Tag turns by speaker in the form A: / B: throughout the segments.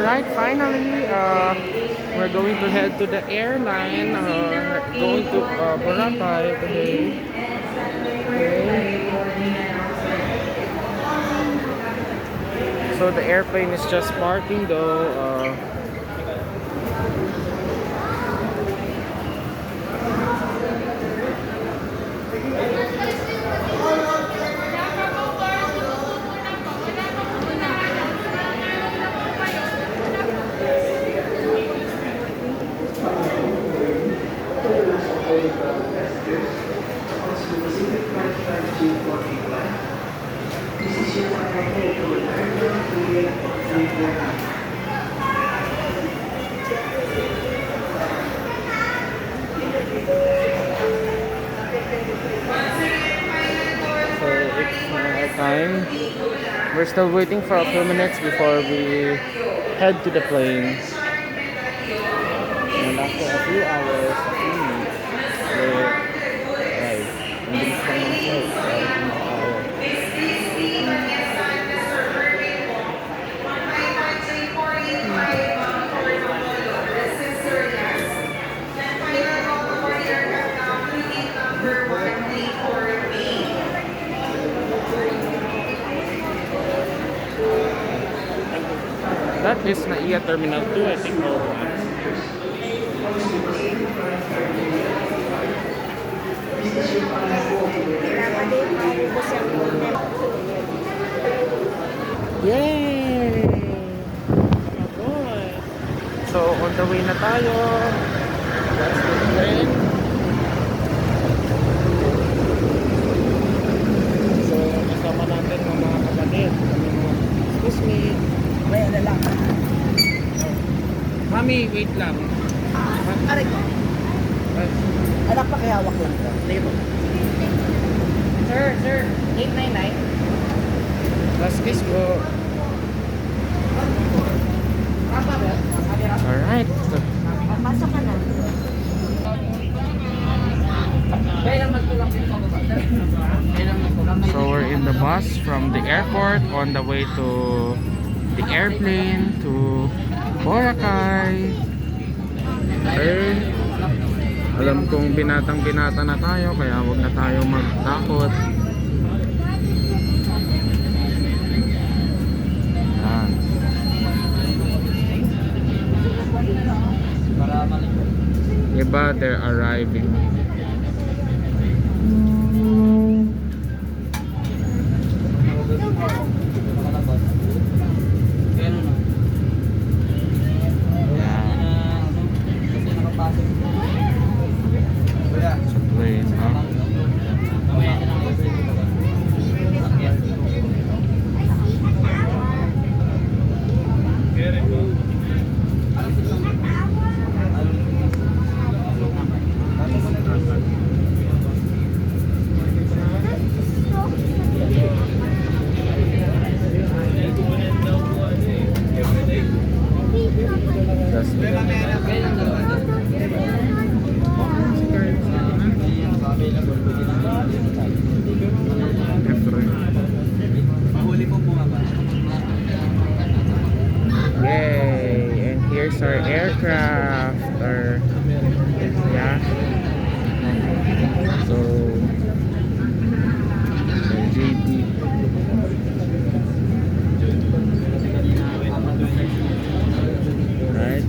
A: Alright, finally, we're going to head to the airline. Going to Boracay today. Okay. So the airplane is just parking though. So it's our time. We're still waiting for a few minutes before we head to the plane. And after a few hours, a few minutes, we're arrived. Ang bilis lang ng flight. That is Naiya Terminal 2, I think. Yay! So, on the way na tayo. That's the train. So, kasama natin ng mga kapatid. Excuse me.
B: May ano lang.
A: Mami, wait lang.
B: Aray ko. Anak pa kaya hawak lang ito. Sige po. Sir, 899.
A: Last kiss po. Alright.
B: Pasok ka na.
A: So we're in the bus from the airport on the way to the airplane to Boracay. Okay. Alam kong binatang-binata na tayo, kaya wag na tayo magtakot. Yan. Iba, they're arriving. Yay! And here's our aircraft. Yeah. So JP. Right.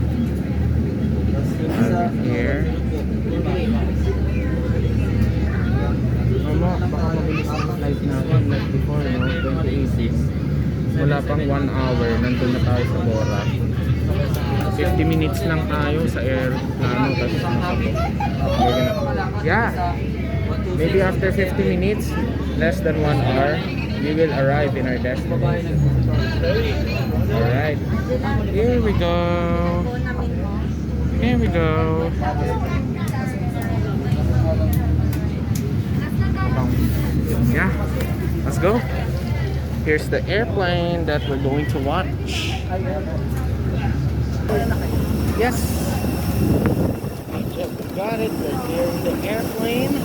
A: Here. Baka mabilis ang flight natin like before, no? 2018. Wala pang 1 hour, nandun na tayo sa Bora. 50 minutes lang tayo sa aeroplano, tapos nakapot. Yeah, maybe after 50 minutes, less than 1 hour, we will arrive in our destination. Alright, here we go. Here we go. Yeah, let's go. Here's the airplane that we're going to watch. Yes, we just got it. We're here in the airplane.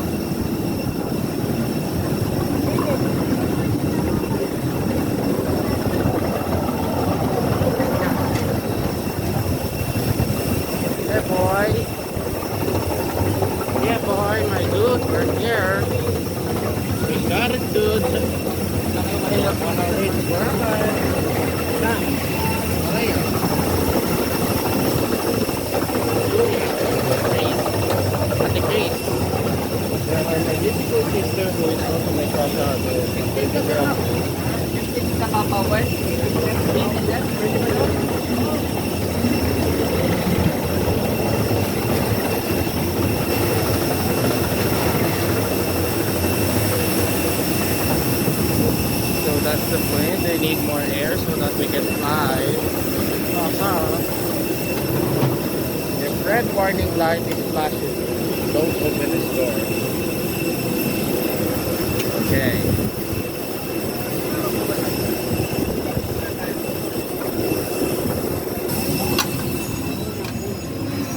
A: If red warning light is flashing, don't open this door. Okay.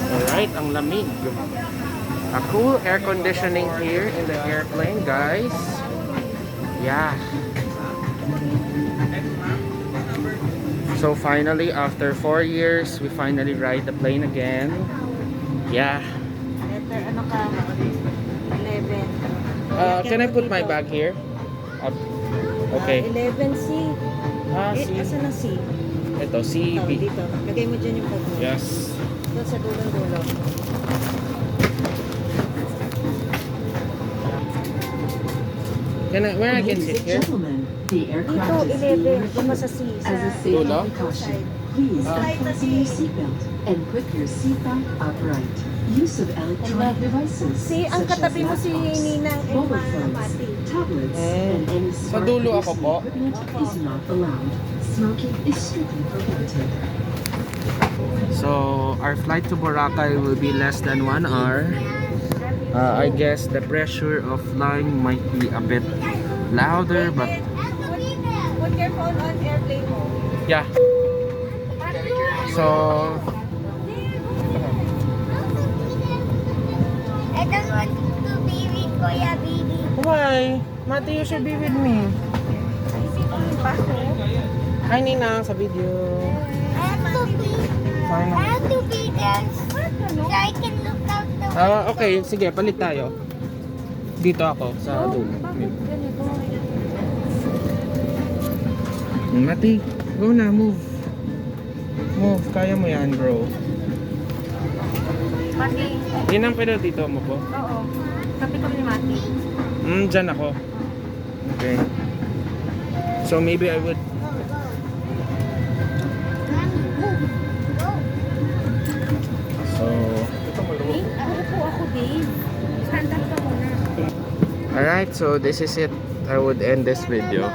A: Alright, ang lamig. A cool air conditioning here in the airplane, guys. Yeah. So finally, after 4 years, we finally ride the plane again. Yeah.
B: Letter, ano ka? 11.
A: Can I put my bag here? Up. Okay.
B: 11C.
A: C.
B: Asan ang C?
A: Ito,
B: Ito,
A: CB.
B: dito. Lagay mo dyan yung bag mo.
A: Yes.
B: Doon sa dulo-dulo.
A: Where I can sit here?
B: Dito, 11. Doon sa C. Sa
A: Dulo?
B: side.
C: Please unfasten your seatbelt and put your seatbelt upright. Use of electronic devices
B: Si, ang
C: such as
B: katabi mo si
C: laptops,
B: Ninang
C: mobile
B: Emma
C: phones,
B: Mati.
C: tablets, and any
A: Sa
C: smart
A: dulo ako po.
C: equipment is not allowed. Smoking is strictly prohibited.
A: So, our flight to Boracay will be less than 1 hour. I guess the pressure of flying might be a bit louder, but
B: Put your phone on airplane mode.
A: yeah. So,
D: I don't want to be with Kuya Bibi.
A: why? Mati, you should be with me. Hi, Ninang, sa video.
D: I have to be there so I can look out the
A: Okay, sige, palit tayo. Dito ako, sa dulo. Mati, go na, move. Move, kaya mo yan, bro.
B: Mati.
A: Yun ang pero dito mo po.
B: Oo. Sabi ko ni Mati.
A: Dyan ako. Okay. So maybe I would... So...
B: Ako ako, Dave. Stand up ka muna.
A: Alright, so this is it. I would end this video.